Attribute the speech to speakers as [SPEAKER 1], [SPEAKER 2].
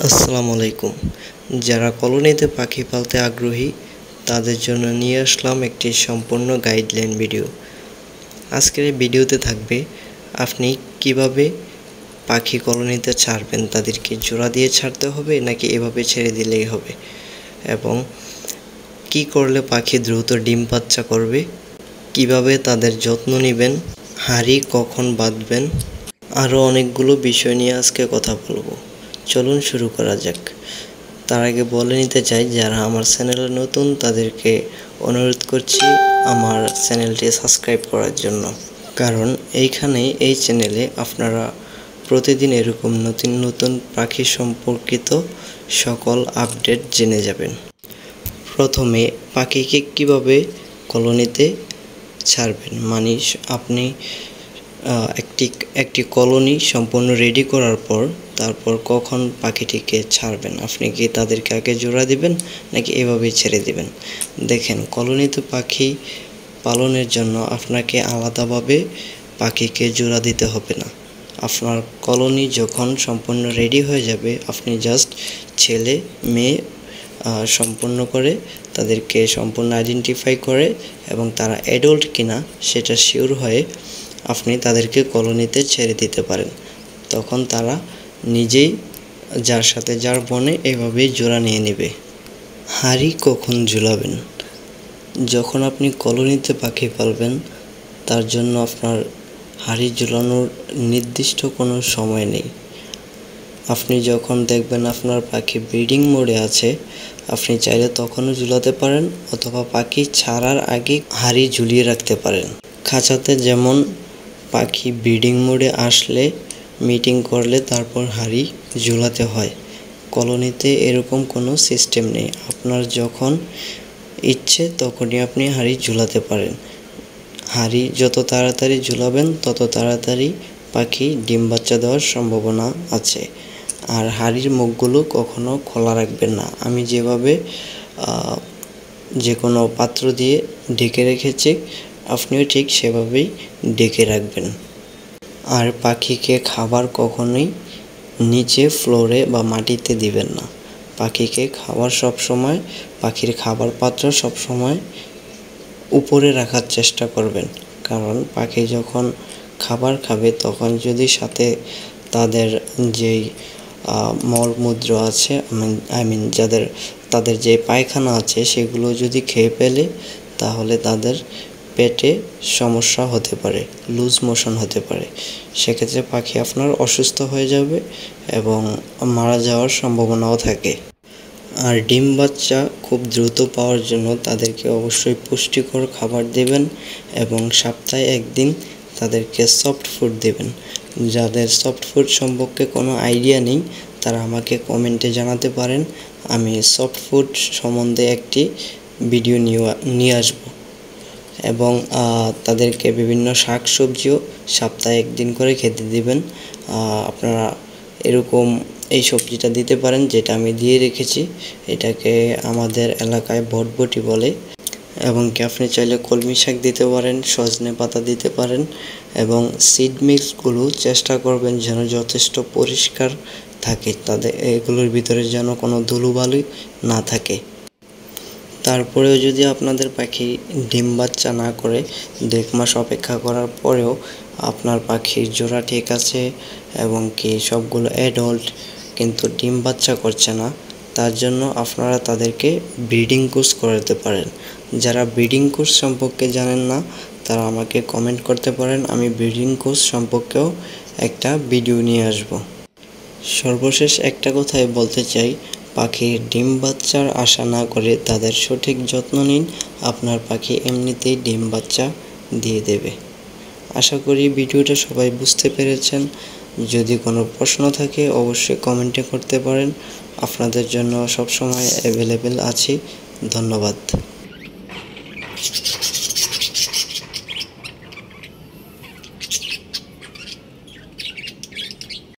[SPEAKER 1] আসসালামু আলাইকুম। যারা কলোনিতে পাখি পালতে আগ্রহী তাদের জন্য নিয়ে আসলাম একটি সম্পূর্ণ গাইডলাইন ভিডিও। আজকের এই ভিডিওতে থাকবে আপনি কিভাবে পাখি কলোনিতে ছাড়বেন, তাদেরকে জোড়া দিয়ে ছাড়তে হবে নাকি এভাবে ছেড়ে দিলেই হবে, এবং কি করলে পাখি দ্রুত ডিম বাচ্চা করবে, কিভাবে তাদের যত্ন নেবেন, হাঁড়ি কখন বাঁধবেন, আরও অনেকগুলো বিষয় নিয়ে আজকে কথা বলবো। চলুন শুরু করা যাক। তার আগে বলে নিতে চাই, যারা আমার চ্যানেলে নতুন তাদেরকে অনুরোধ করছি আমার চ্যানেলটি সাবস্ক্রাইব করার জন্য, কারণ এই চ্যানেলে আপনারা প্রতিদিন এরকম নতুন নতুন পাখি সম্পর্কিত সকল আপডেট জেনে যাবেন। প্রথমে পাখিকে কিভাবে কলোনিতে ছাড়বেন, মানে আপনি একটি কলোনি সম্পূর্ণ রেডি করার পর তারপর কখন পাখিটিকে ছাড়বেন। আপনি কি তাদেরকে আগে জোড়া দিবেন নাকি এভাবেই ছেড়ে দিবেন? দেখেন, কলোনিতে পাখি পালনের জন্য আপনাকে আলাদাভাবে পাখিকে জোড়া দিতে হবে না। আপনার কলোনি যখন সম্পূর্ণ রেডি হয়ে যাবে, আপনি জাস্ট ছেলে মেয়ে সম্পূর্ণ করে তাদেরকে সম্পূর্ণ আইডেন্টিফাই করে এবং তারা অ্যাডাল্ট কিনা সেটা শিওর হয়ে আপনি তাদেরকে কলোনিতে ছেড়ে দিতে পারেন। তখন তারা নিজেই যার সাথে যার বনে এভাবেই জোড়া নিয়ে নেবে। হাঁড়ি কখন ঝুলাবেন? যখন আপনি কলোনিতে পাখি পালবেন তার জন্য আপনার হাঁড়ি ঝুলানোর নির্দিষ্ট কোনো সময় নেই। আপনি যখন দেখবেন আপনার পাখি ব্রিডিং মোডে আছে, আপনি চাইলে তখনও ঝুলাতে পারেন, অথবা পাখি ছাড়ার আগে হাঁড়ি ঝুলিয়ে রাখতে পারেন। খাঁচাতে যেমন পাখি ব্রিডিং মোডে আসলে মিটিং করলে তারপর হাঁড়ি ঝুলাতে হয়, কলোনিতে এরকম কোনো সিস্টেম নেই। আপনার যখন ইচ্ছে তখনই আপনি হাঁড়ি ঝুলাতে পারেন। হাঁড়ি যত তাড়াতাড়ি ঝুলাবেন তত তাড়াতাড়ি পাখি ডিম বাচ্চা দেওয়ার সম্ভাবনা আছে। আর হাঁড়ির মুখগুলো কখনো খোলা রাখবেন না। আমি যেভাবে যে কোনো পাত্র দিয়ে ঢেকে রেখেছি, আপনিও ঠিক সেভাবেই ঢেকে রাখবেন। আর পাখিকে খাবার কখনোই নিচে ফ্লোরে বা মাটিতে দিবেন না। পাখিকে খাবার সবসময়, পাখির খাবার পাত্র সবসময় উপরে রাখার চেষ্টা করবেন, কারণ পাখি যখন খাবার খাবে তখন যদি সাথে তাদের যেই মলমূত্র আছে, তাদের যে পায়খানা আছে সেগুলো যদি খেয়ে ফেলে তাহলে তাদের পেটে সমস্যা হতে পারে, লুজ মোশন হতে পারে। সেক্ষেত্রে পাখি আপনার অসুস্থ হয়ে যাবে এবং মারা যাওয়ার সম্ভাবনাও থাকে। আর ডিম বাচ্চা খুব দ্রুত পাওয়ার জন্য তাদেরকে অবশ্যই পুষ্টিকর খাবার দেবেন এবং সপ্তাহে একদিন তাদেরকে সফট ফুড দেবেন। যাদের সফট ফুড সম্পর্কে কোনো আইডিয়া নেই তারা আমাকে কমেন্টে জানাতে পারেন, আমি সফট ফুড সম্বন্ধে একটি ভিডিও নিয়ে আসব। এবং তাদেরকে বিভিন্ন শাক সবজিও সপ্তাহে একদিন করে খেতে দিবেন। আপনারা এরকম এই সবজিটা দিতে পারেন, যেটা আমি দিয়ে রেখেছি, এটাকে আমাদের এলাকায় বটবটি বলে। এবং কি আপনি চাইলে কলমি শাক দিতে পারেন, সজনে পাতা দিতে পারেন, এবং সিড মিক্সগুলো চেষ্টা করবেন যেন যথেষ্ট পরিষ্কার থাকে, তাদের এগুলোর ভিতরে যেন কোনো ধুলোবালি না থাকে। তারপরেও যদি আপনাদের পাখি ডিম বাচ্চা না করে 1.5 মাস অপেক্ষা করার পরেও আপনার পাখির জোড়া ঠিক আছে এবং কি সবগুলো অ্যাডাল্ট কিন্তু ডিম বাচ্চা করছে না, তার জন্য আপনারা তাদেরকে ব্রিডিং কোর্স করাতে পারেন। যারা ব্রিডিং কোর্স সম্পর্কে জানেন না তারা আমাকে কমেন্ট করতে পারেন, আমি ব্রিডিং কোর্স সম্পর্কেও একটা ভিডিও নিয়ে আসব। সর্বশেষ একটা কথাই বলতে চাই, পাখির ডিম বাচ্চার আশা না করে তাদের সঠিক যত্ন নিন, আপনার পাখি এমনিতেই ডিম বাচ্চা দিয়ে দেবে। আশা করি ভিডিওটা সবাই বুঝতে পেরেছেন। যদি কোনো প্রশ্ন থাকে অবশ্যই কমেন্টে করতে পারেন, আপনাদের জন্য সবসময় অ্যাভেলেবেল আছি। ধন্যবাদ।